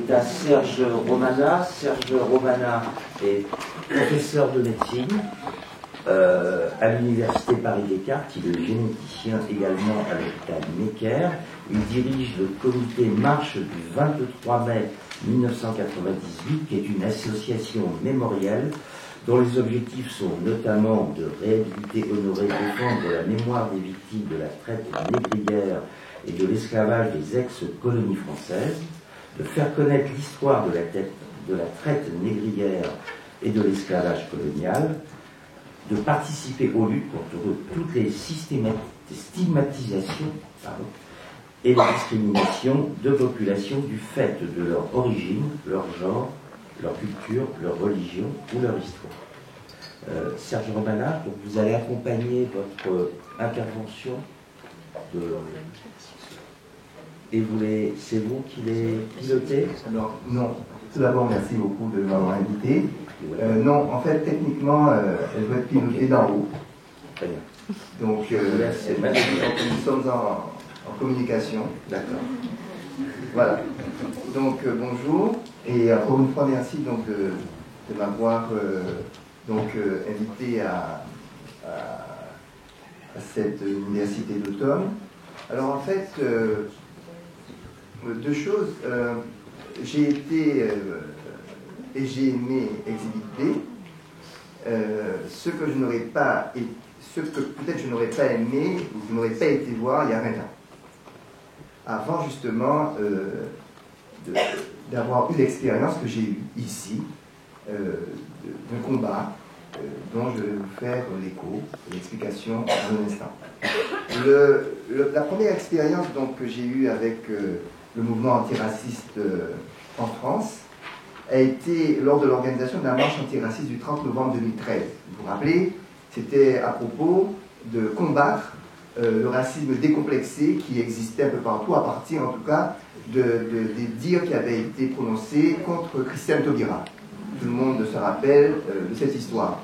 est à Serge Romana. Serge Romana est professeur de médecine à l'université Paris-Descartes. Il est généticien également à l'hôpital Necker. Il dirige le comité Marche du 23 mai 1998, qui est une association mémorielle dont les objectifs sont notamment de réhabiliter, honorer, défendre la mémoire des victimes de la traite négrière et de l'esclavage des ex-colonies françaises, de faire connaître l'histoire de la traite négrière et de l'esclavage colonial, de participer aux luttes contre toutes les stigmatisations et les discriminations de populations du fait de leur origine, leur genre, leur culture, leur religion ou leur histoire. Serge Romana, donc vous allez accompagner votre intervention et c'est vous qui les pilotez? Alors, non. Tout d'abord, merci beaucoup de m'avoir invité. Non, en fait, techniquement, elle doit être pilotée d'en haut. Très bien. Donc, nous sommes en communication. D'accord. Voilà. Donc, bonjour. Et encore une fois, merci donc, de m'avoir invité à cette université d'automne. Alors, en fait, deux choses. J'ai été et j'ai aimé Exhibit B. Ce que je n'aurais pas, ce que peut-être je n'aurais pas aimé ou je n'aurais pas été voir il y a 20 ans. Avant justement d'avoir eu l'expérience que j'ai eue ici, d'un combat dont je vais vous faire l'écho, l'explication dans un instant. La première expérience donc, que j'ai eue avec le mouvement antiraciste en France a été lors de l'organisation de la marche antiraciste du 30 novembre 2013. Vous vous rappelez, c'était à propos de combattre le racisme décomplexé qui existait un peu partout, à partir en tout cas des dires qui avaient été prononcés contre Christiane Taubira. Tout le monde se rappelle de cette histoire.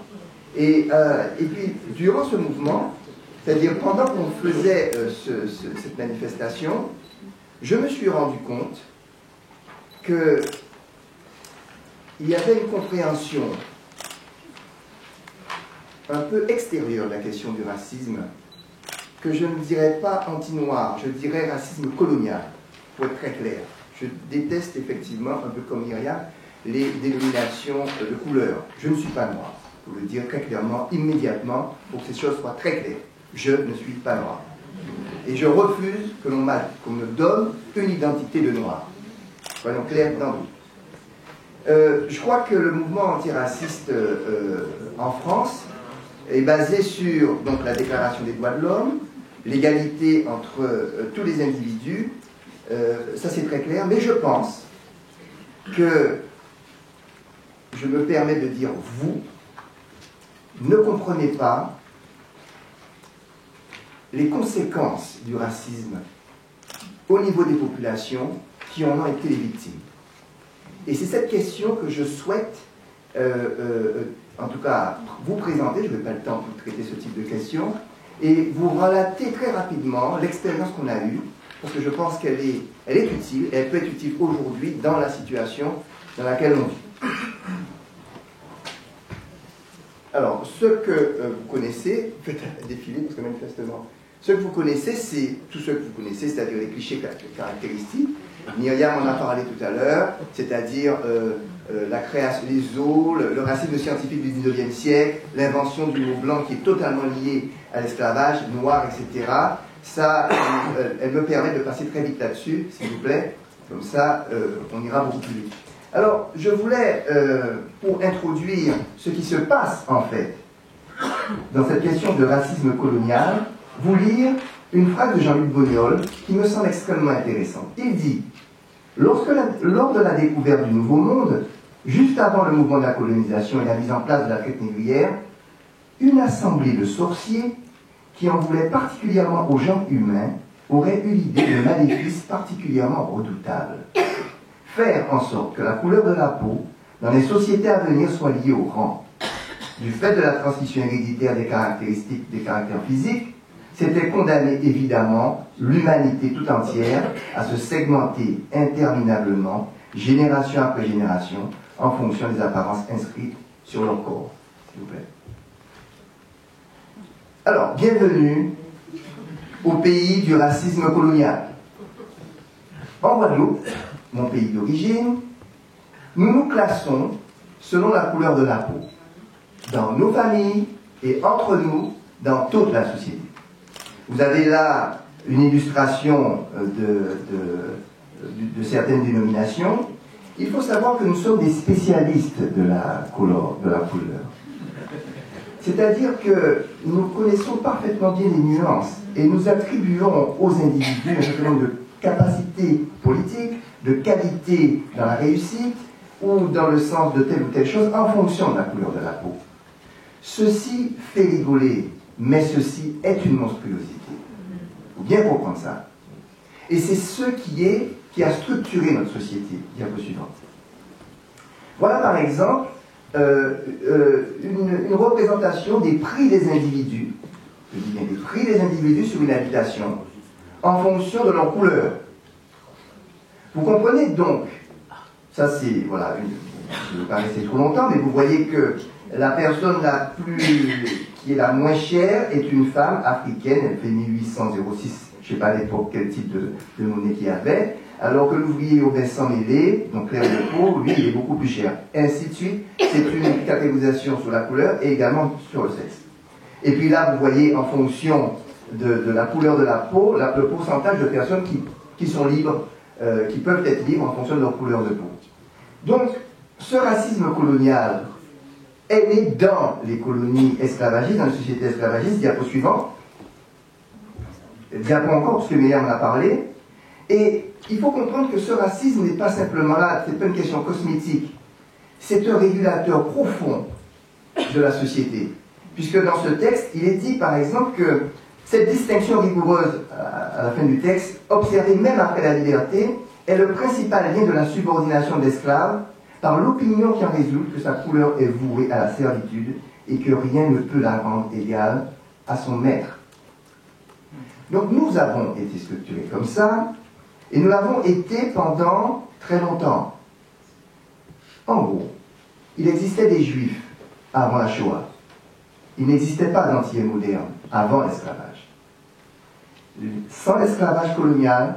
Et puis, durant ce mouvement, c'est-à-dire pendant qu'on faisait cette manifestation, je me suis rendu compte qu'il y avait une compréhension un peu extérieure de la question du racisme, que je ne dirais pas anti-noir, je dirais racisme colonial, pour être très clair. Je déteste effectivement, un peu comme Myriam, les dénominations de couleur. Je ne suis pas noir, pour le dire très clairement, immédiatement, pour que ces choses soient très claires. Je ne suis pas noir. Et je refuse qu'on me donne une identité de noir. Soyons clairs dans tout. Je crois que le mouvement antiraciste en France est basé sur donc, la Déclaration des droits de l'homme, l'égalité entre tous les individus, ça c'est très clair, mais je pense que, je me permets de dire vous, ne comprenez pas les conséquences du racisme au niveau des populations qui en ont été les victimes. Et c'est cette question que je souhaite, en tout cas, vous présenter. Je n'ai pas le temps pour traiter ce type de questions, et vous relater très rapidement l'expérience qu'on a eue, parce que je pense qu'elle est utile, et elle peut être utile aujourd'hui dans la situation dans laquelle on vit. Alors, ce que vous connaissez, peut-être défiler, parce que manifestement, ce que vous connaissez, c'est tout ce que vous connaissez, c'est-à-dire les clichés caractéristiques. Myriam en a parlé tout à l'heure, c'est-à-dire la création des eaux, le racisme scientifique du 19e siècle, l'invention du mot blanc qui est totalement lié à l'esclavage, noir, etc. Ça, elle me permet de passer très vite là-dessus, s'il vous plaît. Comme ça, on ira beaucoup plus vite. Alors, je voulais, pour introduire ce qui se passe, en fait, dans cette question de racisme colonial, vous lire une phrase de Jean-Luc Bognol qui me semble extrêmement intéressante. Il dit « Lors de la découverte du Nouveau Monde, juste avant le mouvement de la colonisation et la mise en place de la traite négrière, une assemblée de sorciers qui en voulaient particulièrement aux gens humains aurait eu l'idée de maléfices particulièrement redoutables. Faire en sorte que la couleur de la peau dans les sociétés à venir soit liée au rang. Du fait de la transmission héréditaire des caractéristiques, des caractères physiques, c'était condamner évidemment l'humanité tout entière à se segmenter interminablement génération après génération, en fonction des apparences inscrites sur leur corps. S'il vous plaît. Alors, bienvenue au pays du racisme colonial. En Guadeloupe, mon pays d'origine, nous nous classons selon la couleur de la peau, dans nos familles et entre nous, dans toute la société. Vous avez là une illustration de certaines dénominations. Il faut savoir que nous sommes des spécialistes de la couleur. C'est-à-dire que nous connaissons parfaitement bien les nuances et nous attribuons aux individus un certain nombre de capacités politiques, de qualité dans la réussite ou dans le sens de telle ou telle chose en fonction de la couleur de la peau. Ceci fait rigoler, mais ceci est une monstruosité. Il faut bien comprendre ça. Et c'est ce qui a structuré notre société. Diapo suivante. Voilà par exemple une représentation des prix des individus, je dis bien des prix des individus sur une habitation, en fonction de leur couleur. Vous comprenez donc, ça c'est, voilà, je ne vais pas rester trop longtemps, mais vous voyez que la personne qui est la moins chère est une femme africaine, elle fait 1806, je ne sais pas à l'époque quel type de monnaie qu'il y avait, alors que l'ouvrier au bain sans mêlé, donc clair de peau, lui, il est beaucoup plus cher. Ainsi de suite, c'est une catégorisation sur la couleur et également sur le sexe. Et puis là, vous voyez, en fonction de la couleur de la peau, le pourcentage de personnes qui sont libres, qui peuvent être libres en fonction de leur couleur de peau. Donc, ce racisme colonial est né dans les colonies esclavagistes, dans les sociétés esclavagistes. Diapo suivant. Diapo encore, parce que Myriam en a parlé. Et il faut comprendre que ce racisme n'est pas simplement là, c'est pas une question cosmétique. C'est un régulateur profond de la société. Puisque dans ce texte, il est dit par exemple que cette distinction rigoureuse à la fin du texte, observée même après la liberté, est le principal lien de la subordination d'esclaves par l'opinion qui en résulte que sa couleur est vouée à la servitude et que rien ne peut la rendre égale à son maître. Donc nous avons été structurés comme ça, et nous l'avons été pendant très longtemps. En gros, il existait des juifs avant la Shoah. Il n'existait pas d'antillais moderne avant l'esclavage. Sans l'esclavage colonial,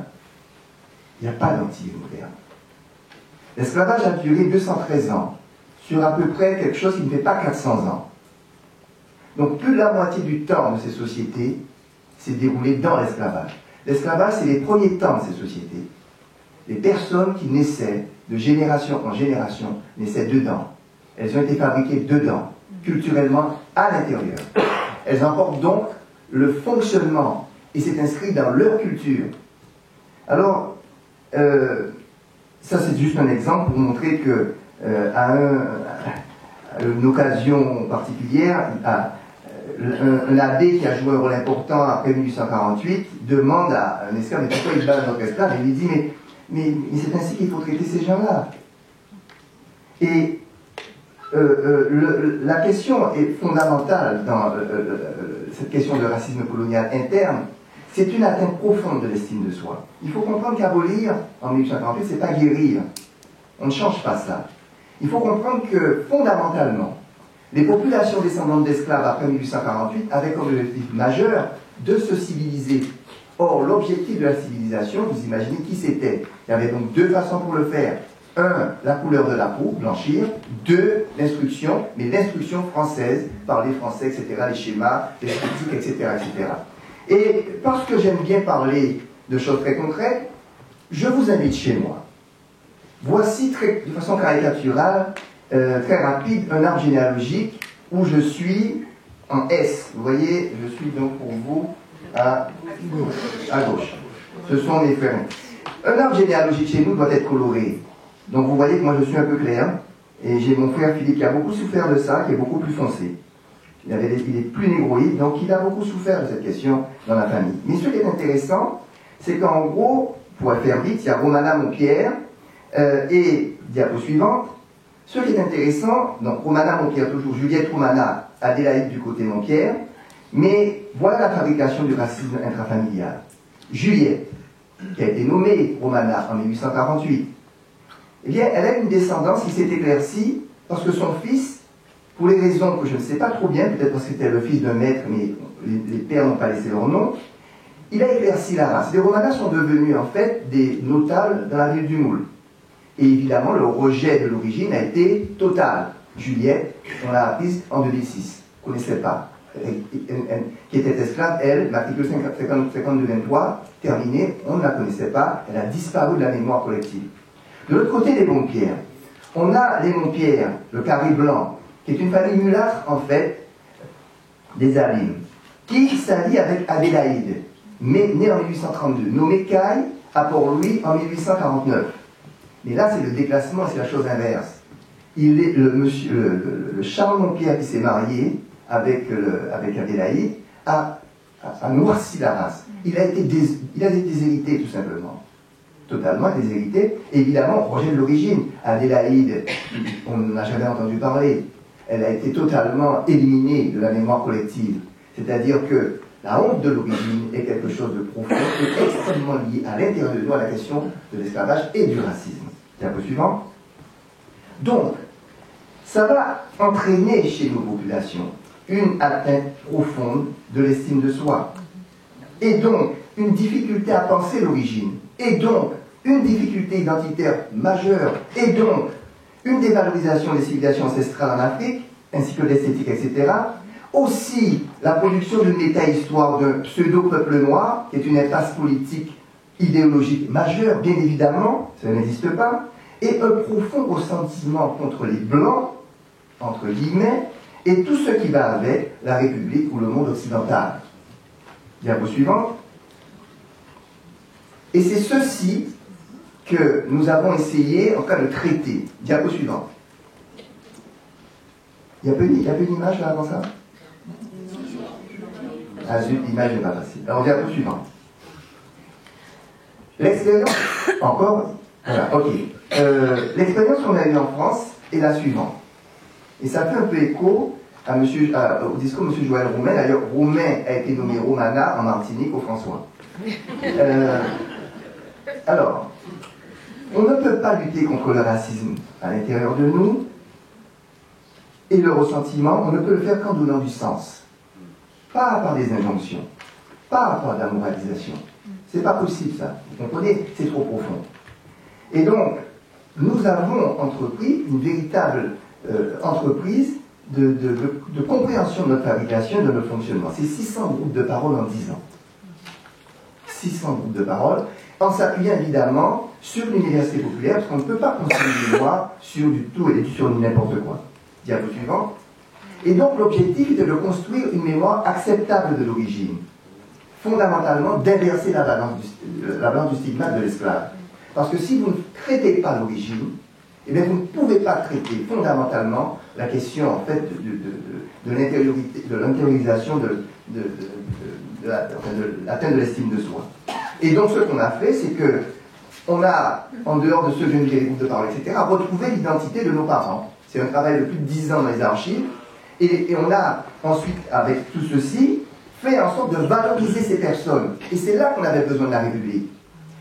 il n'y a pas d'antillais moderne. L'esclavage a duré 213 ans, sur à peu près quelque chose qui ne fait pas 400 ans. Donc plus de la moitié du temps de ces sociétés s'est déroulé dans l'esclavage. L'esclavage, c'est les premiers temps de ces sociétés. Les personnes qui naissaient de génération en génération naissaient dedans. Elles ont été fabriquées dedans, culturellement à l'intérieur. Elles emportent donc le fonctionnement et c'est inscrit dans leur culture. Alors, ça c'est juste un exemple pour montrer que à une occasion particulière, un abbé qui a joué un rôle important après 1848 demande à un esclave, mais pourquoi il bat notre esclave? Et il lui dit, mais c'est ainsi qu'il faut traiter ces gens-là. Et la question est fondamentale dans cette question de racisme colonial interne. C'est une atteinte profonde de l'estime de soi. Il faut comprendre qu'abolir en 1848, c'est pas guérir. On ne change pas ça. Il faut comprendre que fondamentalement, les populations descendantes d'esclaves après 1848 avaient comme objectif majeur de se civiliser. Or, l'objectif de la civilisation, vous imaginez qui c'était? Il y avait donc deux façons pour le faire. Un, la couleur de la peau, blanchir. Deux, l'instruction, mais l'instruction française, parler français, etc., les schémas, les critiques, etc., etc. Et parce que j'aime bien parler de choses très concrètes, je vous invite chez moi. Voici, de façon caricaturale, très rapide, un arbre généalogique où je suis en S. Vous voyez, je suis donc pour vous à gauche. Ce sont mes frères. Un arbre généalogique chez nous doit être coloré. Donc vous voyez que moi je suis un peu clair. Et j'ai mon frère Philippe qui a beaucoup souffert de ça, qui est beaucoup plus foncé. Il est plus négroïde, donc il a beaucoup souffert de cette question dans la famille. Mais ce qui est intéressant, c'est qu'en gros, pour faire vite, il y a Romana Montpierre et diapo suivante. Ce qui est intéressant, donc Romana Montpierre, toujours Juliette Romana, Adélaïde du côté Montpierre, mais voilà la fabrication du racisme intrafamilial. Juliette, qui a été nommée Romana en 1848, eh bien, elle a une descendance qui s'est éclaircie parce que son fils, pour les raisons que je ne sais pas trop bien, peut-être parce que c'était le fils d'un maître, mais les pères n'ont pas laissé leur nom, il a éclairci la race. Les Romana sont devenus en fait des notables dans la ville du Moule. Et évidemment, le rejet de l'origine a été total. Juliette, on l'a apprise en 2006, on ne connaissait pas. Qui était esclave, elle, l'article 52-23, terminé, on ne la connaissait pas, elle a disparu de la mémoire collective. De l'autre côté des Montpierre, on a les Montpierre, le carré blanc, qui est une famille mulâtre, en fait, des Abîmes, qui s'allie avec Adélaïde, mais née en 1832, nommée Caille à Port-Louis en 1849. Mais là, c'est le déclassement, c'est la chose inverse. Il est le Charles Montpierre qui s'est marié avec Adélaïde a noirci la race. Il a été déshérité, tout simplement. Totalement déshérité. Évidemment, rejet de l'origine. Adélaïde, on n'a jamais entendu parler. Elle a été totalement éliminée de la mémoire collective. C'est-à-dire que la honte de l'origine est quelque chose de profond et extrêmement lié à l'intérieur de nous à la question de l'esclavage et du racisme. Diapo suivant. Donc, ça va entraîner chez nos populations une atteinte profonde de l'estime de soi. Et donc, une difficulté à penser l'origine. Et donc, une difficulté identitaire majeure. Et donc, une dévalorisation des civilisations ancestrales en Afrique, ainsi que l'esthétique, etc. Aussi, la production d'une méta-histoire d'un pseudo-peuple noir, qui est une impasse politique, idéologique majeure, bien évidemment, ça n'existe pas, et un profond ressentiment contre les Blancs, entre guillemets, et tout ce qui va avec la République ou le monde occidental. Diapo suivant. Et c'est ceci que nous avons essayé, en cas de traiter. Diapo suivant. Il y a peu une image là avant ça? Ah zut, l'image n'est pas facile. Alors, diapo suivant. L'expérience, encore, voilà, ok. L'expérience qu'on a eue en France est la suivante. Et ça fait un peu écho au discours de M. Joël Roumain. D'ailleurs, Roumain a été nommé Romana en Martinique au François. Alors, on ne peut pas lutter contre le racisme à l'intérieur de nous et le ressentiment, on ne peut le faire qu'en donnant du sens. Pas par des injonctions, pas par de la moralisation. C'est pas possible ça. Vous comprenez? C'est trop profond. Et donc, nous avons entrepris une véritable entreprise de compréhension de notre fabrication et de notre fonctionnement. C'est 600 groupes de parole en 10 ans. 600 groupes de parole, en s'appuyant évidemment sur l'université populaire, parce qu'on ne peut pas construire une mémoire sur du tout et sur n'importe quoi. Diapo suivant. Et donc l'objectif était de construire une mémoire acceptable de l'origine. Fondamentalement, d'inverser la balance du stigmate de l'esclave. Parce que si vous ne traitez pas l'origine, eh bien, vous ne pouvez pas traiter fondamentalement la question en fait de l'intériorisation de l'atteinte de l'estime de soi. Et donc ce qu'on a fait, c'est que on a, en dehors de ce que je viens de dire, les groupes de parole, etc., retrouvé l'identité de nos parents. C'est un travail de plus de 10 ans dans les archives. Et on a ensuite, avec tout ceci, fait en sorte de valoriser ces personnes. Et c'est là qu'on avait besoin de la République.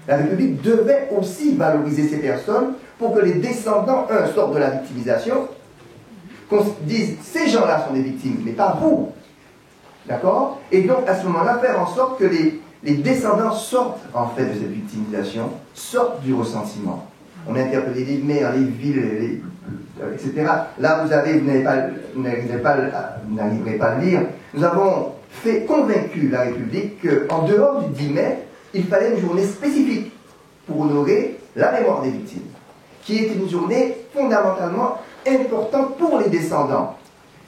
La République devait aussi valoriser ces personnes pour que les descendants, sortent de la victimisation, qu'on dise, ces gens-là sont des victimes, mais pas vous. D'accord? Et donc, à ce moment-là, faire en sorte que les descendants sortent, en fait, de cette victimisation, sortent du ressentiment. On a interpellé les maires, les villes, etc. Là, vous n'arriverez pas à le lire. Nous avons convaincu la République qu'en dehors du 10 mai, il fallait une journée spécifique pour honorer la mémoire des victimes, qui est une journée fondamentalement importante pour les descendants.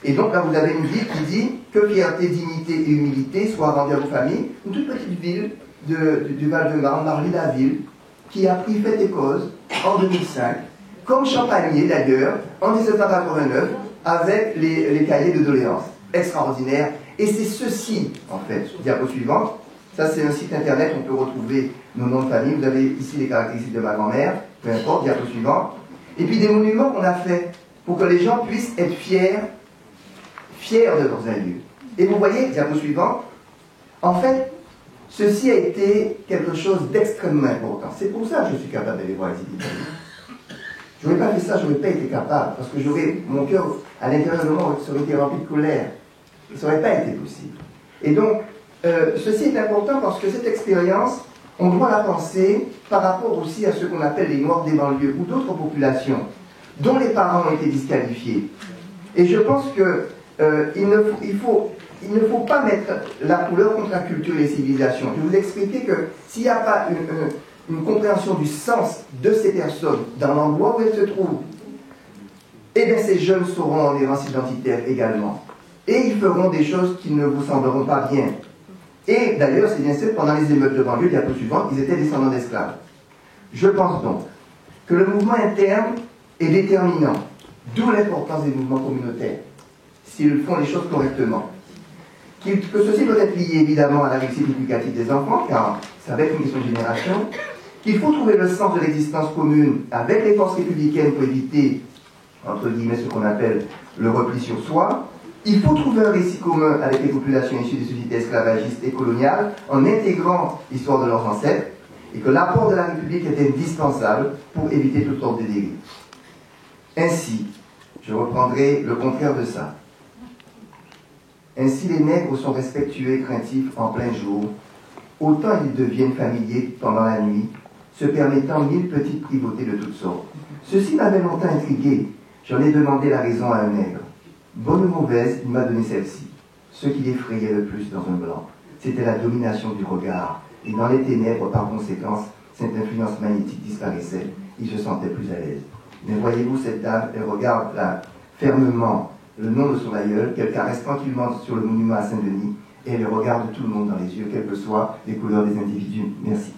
Et donc là, vous avez une ville qui dit que fierté, dignité et humilité soient rendues à vos familles. Une toute petite ville du Val-de-Marne, Marly-la-Ville, qui a pris fait et cause en 2005, comme Champagné d'ailleurs, en 1789, avec les cahiers de doléances. Extraordinaire. Et c'est ceci, en fait, diapo suivant. Ça, c'est un site internet, on peut retrouver nos noms de famille. Vous avez ici les caractéristiques de ma grand-mère, peu importe, diapo suivant. Et puis des monuments qu'on a faits pour que les gens puissent être fiers de leurs aïeux. Et vous voyez, diapo suivant, en fait, ceci a été quelque chose d'extrêmement important. C'est pour ça que je suis capable d'aller voir les Italiens. J'aurais pas fait ça, j'aurais pas été capable, parce que mon cœur, à l'intérieur de moi, serait été rempli de colère. Ça n'aurait pas été possible. Et donc, ceci est important parce que cette expérience, on doit la penser par rapport aussi à ce qu'on appelle les Noirs des banlieues ou d'autres populations dont les parents ont été disqualifiés. Et je pense que il ne faut pas mettre la couleur contre la culture et les civilisations. Je vais vous expliquer que s'il n'y a pas une compréhension du sens de ces personnes dans l'endroit où elles se trouvent, eh bien ces jeunes sauront en errance identitaire également. Et ils feront des choses qui ne vous sembleront pas bien. Et d'ailleurs, c'est bien simple, pendant les émeutes de banlieue, diapo suivante, ils étaient descendants d'esclaves. Je pense donc que le mouvement interne est déterminant, d'où l'importance des mouvements communautaires, s'ils font les choses correctement. Que ceci doit être lié évidemment à la réussite éducative des enfants, car ça va être une question de génération, qu'il faut trouver le sens de l'existence commune avec les forces républicaines pour éviter, entre guillemets, ce qu'on appelle le repli sur soi. Il faut trouver un récit commun avec les populations issues des sociétés esclavagistes et coloniales en intégrant l'histoire de leurs ancêtres et que l'apport de la République est indispensable pour éviter toutes sortes de dérives. Ainsi, je reprendrai le contraire de ça. Ainsi, les nègres sont respectueux et craintifs en plein jour, autant ils deviennent familiers pendant la nuit, se permettant 1000 petites privautés de toutes sortes. Ceci m'avait longtemps intrigué. J'en ai demandé la raison à un nègre. Bonne ou mauvaise, il m'a donné celle-ci. Ce qui l'effrayait le plus dans un blanc, c'était la domination du regard. Et dans les ténèbres, par conséquence, cette influence magnétique disparaissait. Il se sentait plus à l'aise. Mais voyez-vous, cette dame, elle regarde là, fermement le nom de son aïeul, qu'elle caresse tranquillement sur le monument à Saint-Denis, et elle regarde tout le monde dans les yeux, quelles que soient les couleurs des individus. Merci.